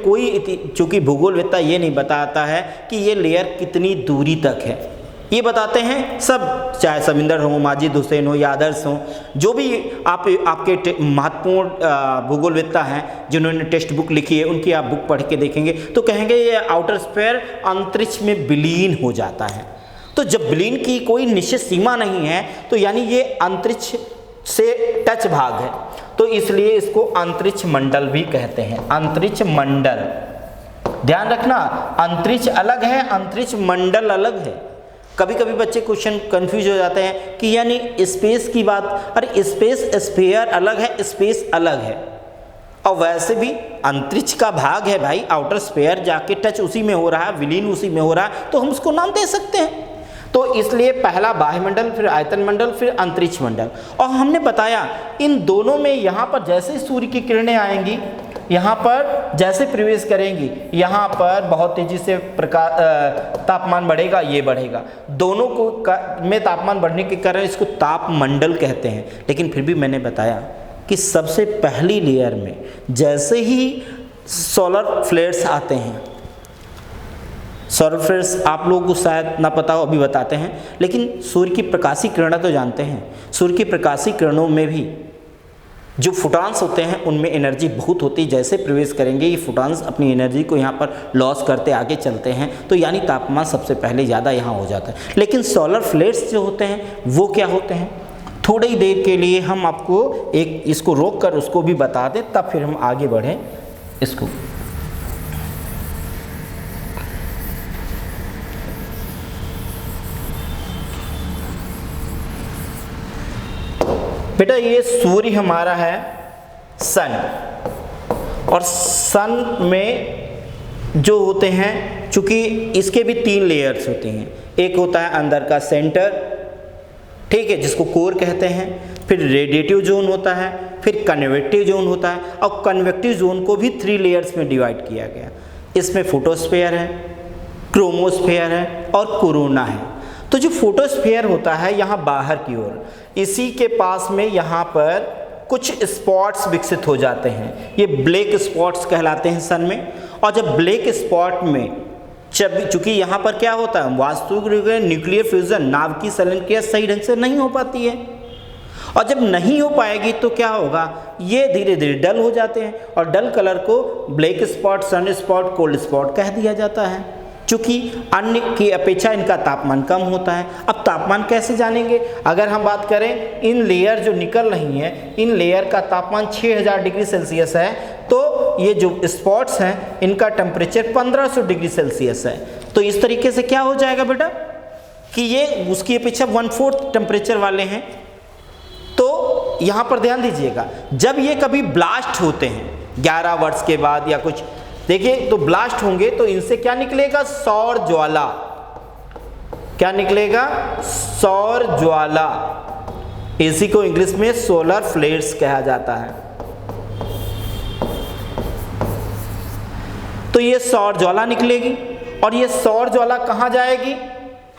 चूंकि भूगोलवेत्ता ये नहीं बताता है कि ये लेयर कितनी दूरी तक है, ये बताते हैं सब, चाहे सविंदर हो, माजिद हुसैन हो या अदर्स हो, जो भी आपके महत्वपूर्ण भूगोलवेत्ता हैं जिन्होंने टेक्स्ट बुक लिखी है, उनकी आप बुक पढ़ के देखेंगे तो कहेंगे ये आउटर स्फीयर अंतरिक्ष में विलीन हो जाता है। तो जब विलीन की कोई निश्चित सीमा नहीं है तो यानी ये अंतरिक्ष से टच भाग है, तो इसलिए इसको अंतरिक्ष मंडल भी कहते हैं। अंतरिक्ष मंडल, ध्यान रखना, अंतरिक्ष अलग है, अंतरिक्ष मंडल अलग है। कभी कभी बच्चे क्वेश्चन कंफ्यूज हो जाते हैं कि यानी स्पेस की बात, अरे स्पेस स्फीयर अलग है, स्पेस अलग है, और वैसे भी अंतरिक्ष का भाग है भाई, आउटर स्फीयर जाके टच उसी में हो रहा है, विलीन उसी में हो रहा है, तो हम उसको नाम दे सकते हैं। तो इसलिए पहला बाह्य मंडल, फिर आयतन मंडल, फिर अंतरिक्ष मंडल। और हमने बताया इन दोनों में यहाँ पर जैसे सूर्य की किरणें आएंगी, यहाँ पर जैसे प्रवेश करेंगी, यहाँ पर बहुत तेजी से तापमान बढ़ेगा, ये बढ़ेगा। दोनों को में तापमान बढ़ने के कारण इसको तापमंडल कहते हैं। लेकिन फिर भी मैंने बताया कि सबसे पहली लेयर में जैसे ही सोलर फ्लेयर्स आते हैं, सोलर फ्लेयर्स आप लोगों को शायद ना पता हो, अभी बताते हैं, लेकिन सूर्य की प्रकाशीय किरणें तो जानते हैं। सूर्य की प्रकाशीय किरणों में भी जो फोटॉन्स होते हैं उनमें एनर्जी बहुत होती है, जैसे प्रवेश करेंगे ये फोटॉन्स अपनी एनर्जी को यहाँ पर लॉस करते आगे चलते हैं, तो यानी तापमान सबसे पहले ज़्यादा यहाँ हो जाता है। लेकिन सोलर फ्लेयर्स जो होते हैं वो क्या होते हैं, थोड़ी देर के लिए हम आपको इसको रोक कर उसको भी बता दें, तब फिर हम आगे बढ़ें इसको। बेटा ये सूर्य हमारा है सन, और सन में जो होते हैं, चूंकि इसके भी 3 लेयर्स होती हैं। एक होता है अंदर का सेंटर, ठीक है, जिसको कोर कहते हैं, फिर रेडिएटिव जोन होता है, फिर कन्वेक्टिव जोन होता है, और कन्वेक्टिव जोन को भी 3 लेयर्स में डिवाइड किया गया। इसमें फोटोस्फीयर है, क्रोमोस्फीयर है और कोरोना है। तो जो फोटोस्फीयर होता है यहाँ बाहर की ओर, इसी के पास में यहाँ पर कुछ स्पॉट्स विकसित हो जाते हैं, ये ब्लैक स्पॉट्स कहलाते हैं सन में। और जब ब्लैक स्पॉट में चूंकि यहाँ पर क्या होता है, वास्तविक रूप में न्यूक्लियर फ्यूजन, नाभ की संलयन क्रिया सही ढंग से नहीं हो पाती है, और जब नहीं हो पाएगी तो क्या होगा, ये धीरे धीरे डल हो जाते हैं, और डल कलर को black spot, sun spot, cold spot कह दिया जाता है, चूँकि अन्य की अपेक्षा इनका तापमान कम होता है। अब तापमान कैसे जानेंगे, अगर हम बात करें इन लेयर जो निकल रही हैं, इन लेयर का तापमान 6000 डिग्री सेल्सियस है, तो ये जो स्पॉट्स हैं इनका टेम्परेचर 1500 डिग्री सेल्सियस है। तो इस तरीके से क्या हो जाएगा बेटा कि ये उसकी अपेक्षा 1/4 टेम्परेचर वाले हैं। तो यहाँ पर ध्यान दीजिएगा, जब ये कभी ब्लास्ट होते हैं 11 वर्ष के बाद या कुछ, देखिए तो ब्लास्ट होंगे तो इनसे क्या निकलेगा, सौर ज्वाला। क्या निकलेगा, सौर ज्वाला। इसी को इंग्लिश में सोलर फ्लेयर्स कहा जाता है। तो ये सौर ज्वाला निकलेगी, और ये सौर ज्वाला कहाँ जाएगी,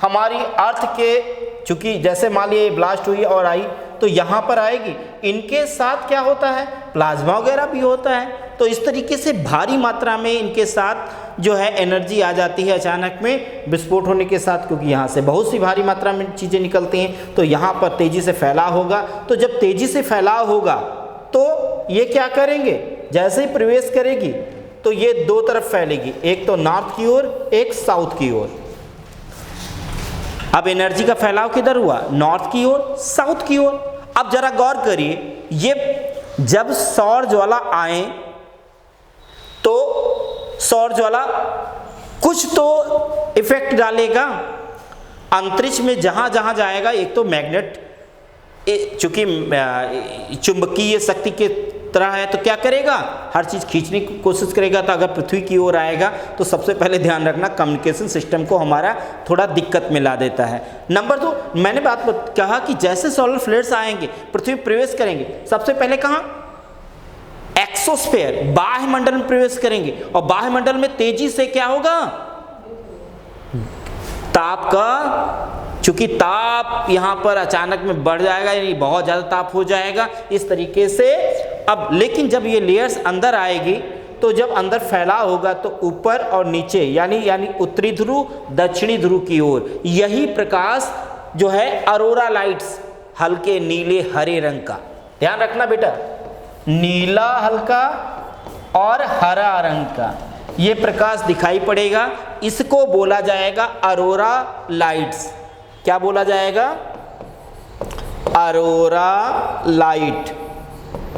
हमारी अर्थ के, चूंकि जैसे मान लीजिए ब्लास्ट हुई और आई तो यहाँ पर आएगी, इनके साथ क्या होता है, प्लाज्मा वगैरह भी होता है। तो इस तरीके से भारी मात्रा में इनके साथ जो है एनर्जी आ जाती है अचानक में विस्फोट होने के साथ, क्योंकि यहाँ से बहुत सी भारी मात्रा में चीज़ें निकलती हैं, तो यहाँ पर तेज़ी से फैलाव होगा। तो जब तेज़ी से फैलाव होगा तो ये क्या करेंगे, जैसे ही प्रवेश करेगी तो ये दो तरफ फैलेगी, एक तो नॉर्थ की ओर, एक साउथ की ओर। अब एनर्जी का फैलाव किधर हुआ, नॉर्थ की ओर, साउथ की ओर। अब जरा गौर करिए, ये जब सौर ज्वाला आए तो सौर ज्वाला कुछ तो इफेक्ट डालेगा अंतरिक्ष में, जहां जहां जाएगा। एक तो मैग्नेट, चूंकि चुंबकीय शक्ति के तरह है, तो क्या करेगा, हर चीज़ खींचने की कोशिश करेगा। तो अगर पृथ्वी की ओर आएगा तो सबसे पहले ध्यान रखना कम्युनिकेशन सिस्टम को हमारा थोड़ा दिक्कत में ला देता है। नंबर 2, मैंने बात कहा कि जैसे सोलर फ्लेयर्स आएंगे, पृथ्वी प्रवेश करेंगे, सबसे पहले कहाँ, एक्सोस्फेयर, बाह्य मंडल में प्रवेश करेंगे, और बाह्य मंडल में तेजी से क्या होगा, ताप का, चूंकि ताप यहाँ पर अचानक में बढ़ जाएगा, यानी बहुत ज़्यादा ताप हो जाएगा इस तरीके से। अब लेकिन जब ये लेयर्स अंदर आएगी तो जब अंदर फैलाव होगा तो ऊपर और नीचे, यानी उत्तरी ध्रुव, दक्षिणी ध्रुव की ओर, यही प्रकाश जो है अरोरा लाइट्स, हल्के नीले हरे रंग का, ध्यान रखना बेटा, नीला हल्का और हरा रंग का ये प्रकाश दिखाई पड़ेगा, इसको बोला जाएगा अरोरा लाइट्स। क्या बोला जाएगा, अरोरा लाइट।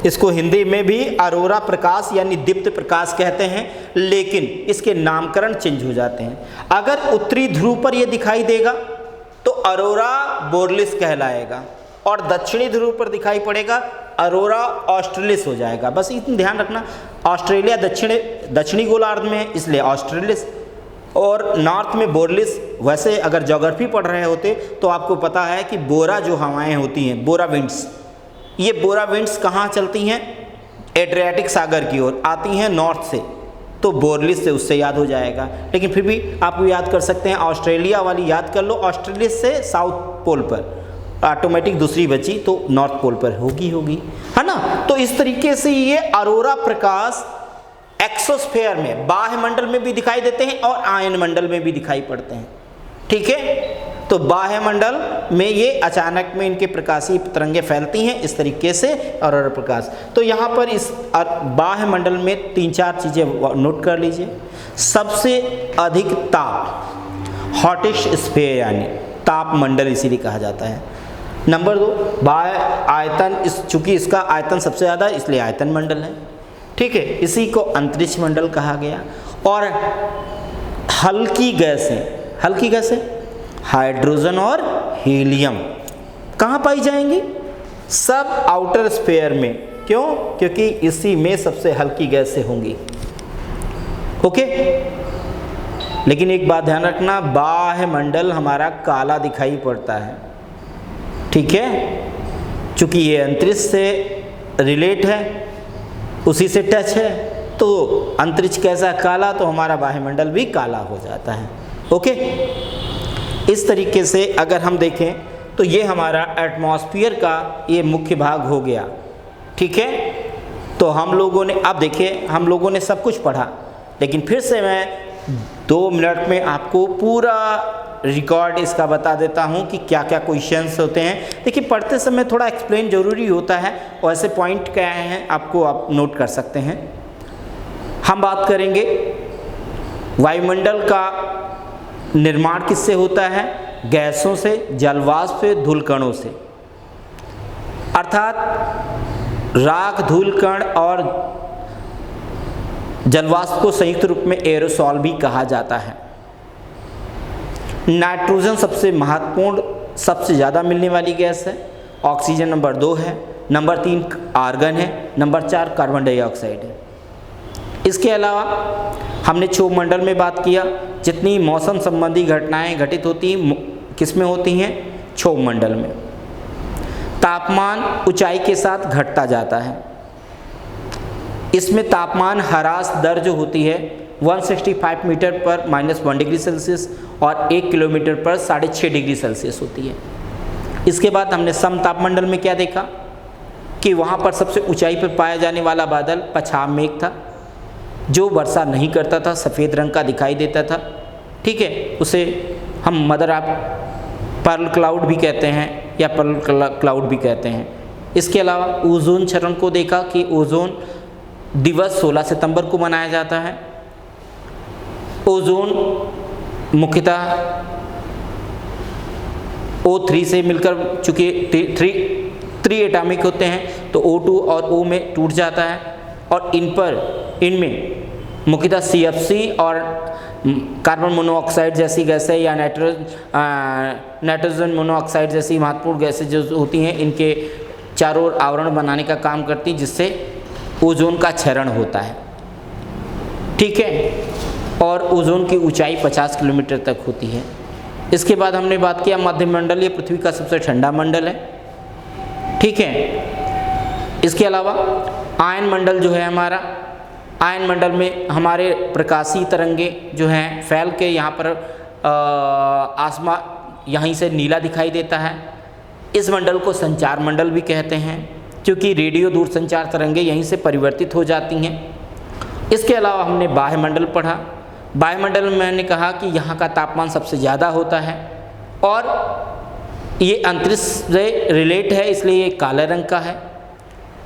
इसको हिंदी में भी अरोरा प्रकाश यानी दीप्त प्रकाश कहते हैं, लेकिन इसके नामकरण चेंज हो जाते हैं। अगर उत्तरी ध्रुव पर यह दिखाई देगा तो अरोरा बोरलिस कहलाएगा, और दक्षिणी ध्रुव पर दिखाई पड़ेगा अरोरा ऑस्ट्रेलिस हो जाएगा। बस इतना ध्यान रखना, ऑस्ट्रेलिया दक्षिणी गोलार्ध में है इसलिए ऑस्ट्रेलिस, और नॉर्थ में बोरलिस। वैसे अगर ज्योग्राफी पढ़ रहे होते तो आपको पता है कि बोरा जो हवाएं होती हैं, बोरा विंड्स, ये बोरा विंड्स कहाँ चलती हैं, एड्रियाटिक सागर की ओर आती हैं नॉर्थ से, तो बोरलिस से उससे याद हो जाएगा। लेकिन फिर भी आप याद कर सकते हैं, ऑस्ट्रेलिया वाली याद कर लो, ऑस्ट्रेलिस से साउथ पोल पर, ऑटोमेटिक दूसरी बची तो नॉर्थ पोल पर होगी, है ना। तो इस तरीके से ये अरोरा प्रकाश एक्सोस्फेयर में, बाह्य मंडल में भी दिखाई देते हैं और आयन मंडल में भी दिखाई पड़ते हैं, ठीक है। तो बाह्य मंडल में ये अचानक में इनके प्रकाशीय तरंगें फैलती हैं इस तरीके से, अरोरा प्रकाश। तो यहाँ पर इस बाह्य मंडल में 3-4 चीज़ें नोट कर लीजिए। सबसे अधिक ताप, हॉटेस्ट स्फीयर यानी ताप मंडल इसीलिए कहा जाता है। नंबर 2, बाह्य आयतन, चूंकि इसका आयतन सबसे ज़्यादा इसलिए आयतन मंडल है, ठीक है, इसी को अंतरिक्ष मंडल कहा गया। और हल्की गैसें हाइड्रोजन और हीलियम कहाँ पाई जाएंगी, सब आउटर स्फीयर में। क्यों, क्योंकि इसी में सबसे हल्की गैसें होंगी, ओके। लेकिन एक बात ध्यान रखना, बाह्य मंडल हमारा काला दिखाई पड़ता है, ठीक है, चूंकि ये अंतरिक्ष से रिलेट है, उसी से टच है, तो अंतरिक्ष कैसा काला तो हमारा बाह्यमंडल भी काला हो जाता है, ओके। इस तरीके से अगर हम देखें तो ये हमारा एटमॉस्फेयर का ये मुख्य भाग हो गया, ठीक है। तो हम लोगों ने, अब देखिए हम लोगों ने सब कुछ पढ़ा, लेकिन फिर से मैं 2 मिनट में आपको पूरा रिकॉर्ड इसका बता देता हूँ कि क्या क्या क्वेश्चंस होते हैं। देखिए पढ़ते समय थोड़ा एक्सप्लेन जरूरी होता है, और ऐसे पॉइंट क्या हैं आपको आप नोट कर सकते हैं। हम बात करेंगे वायुमंडल का निर्माण किससे होता है? गैसों से, जलवाष्प से, धूलकणों से। अर्थात राख, धूलकण और जलवाष्प को संयुक्त रूप में एरोसॉल भी कहा जाता है। नाइट्रोजन सबसे महत्वपूर्ण, सबसे ज़्यादा मिलने वाली गैस है। ऑक्सीजन नंबर 2 है, नंबर 3 आर्गन है, नंबर 4 कार्बन डाइऑक्साइड है। इसके अलावा हमने क्षोभ मंडल में बात किया, जितनी मौसम संबंधी घटनाएं घटित होती हैं किस में होती हैं? क्षोभ मंडल में। तापमान ऊंचाई के साथ घटता जाता है। इसमें तापमान ह्रास दर जो होती है 165 मीटर पर -1 डिग्री सेल्सियस और 1 किलोमीटर पर 6.5 डिग्री सेल्सियस होती है। इसके बाद हमने समतापमंडल में क्या देखा कि वहाँ पर सबसे ऊंचाई पर पाया जाने वाला बादल पछाम मेघ था, जो वर्षा नहीं करता था, सफ़ेद रंग का दिखाई देता था। ठीक है, उसे हम मदर ऑफ पर्ल क्लाउड भी कहते हैं या पर्ल क्लाउड भी कहते हैं। इसके अलावा ओजोन क्षरण को देखा कि ओजोन दिवस 16 सितंबर को मनाया जाता है। ओजोन मुख्यतः O3 से मिलकर, चूँकि 3 एटॉमिक होते हैं तो O2 और O में टूट जाता है, और इनमें मुख्यतः CFC और कार्बन मोनोऑक्साइड जैसी गैसें या नाइट्रोजन मोनोऑक्साइड जैसी महत्वपूर्ण गैसें जो होती हैं, इनके चारों ओर आवरण बनाने का काम करती, जिससे ओजोन का क्षरण होता है। ठीक है, और ओजोन की ऊंचाई 50 किलोमीटर तक होती है। इसके बाद हमने बात किया मध्यमंडल, ये पृथ्वी का सबसे ठंडा मंडल है। ठीक है, इसके अलावा आयन मंडल जो है हमारा, आयन मंडल में हमारे प्रकाशीय तरंगे जो हैं फैल के यहाँ पर आसमान यहीं से नीला दिखाई देता है। इस मंडल को संचार मंडल भी कहते हैं, क्योंकि रेडियो दूरसंचार तरंगे यहीं से परिवर्तित हो जाती हैं। इसके अलावा हमने बाह्यमंडल पढ़ा। बाह्यमंडल में मैंने कहा कि यहाँ का तापमान सबसे ज़्यादा होता है, और ये अंतरिक्ष से रिलेट है, इसलिए ये काले रंग का है।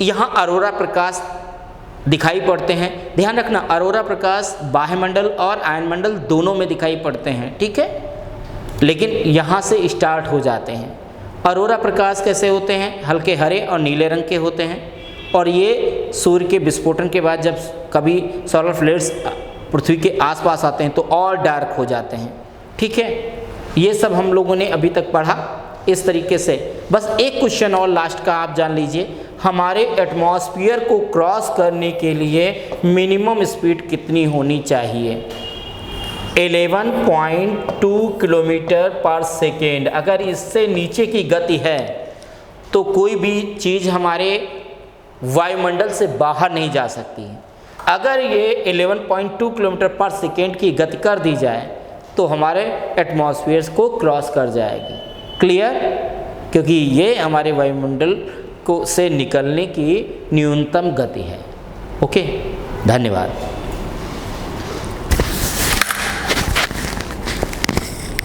यहाँ अरोरा प्रकाश दिखाई पड़ते हैं। ध्यान रखना, अरोरा प्रकाश बाह्यमंडल और आयनमंडल दोनों में दिखाई पड़ते हैं। ठीक है, लेकिन यहाँ से स्टार्ट हो जाते हैं। अरोरा प्रकाश कैसे होते हैं? हल्के हरे और नीले रंग के होते हैं, और ये सूर्य के विस्फोटन के बाद जब कभी सोलर फ्लेयर्स पृथ्वी के आसपास आते हैं तो और डार्क हो जाते हैं। ठीक है, ये सब हम लोगों ने अभी तक पढ़ा इस तरीके से। बस एक क्वेश्चन और लास्ट का आप जान लीजिए, हमारे एटमॉस्फेयर को क्रॉस करने के लिए मिनिमम स्पीड कितनी होनी चाहिए? 11.2 किलोमीटर पर सेकेंड। अगर इससे नीचे की गति है तो कोई भी चीज़ हमारे वायुमंडल से बाहर नहीं जा सकती है। अगर ये 11.2 किलोमीटर पर सेकेंड की गति कर दी जाए तो हमारे एटमॉस्फेयर को क्रॉस कर जाएगी। क्लियर? क्योंकि ये हमारे वायुमंडल को से निकलने की न्यूनतम गति है। ओके, धन्यवाद।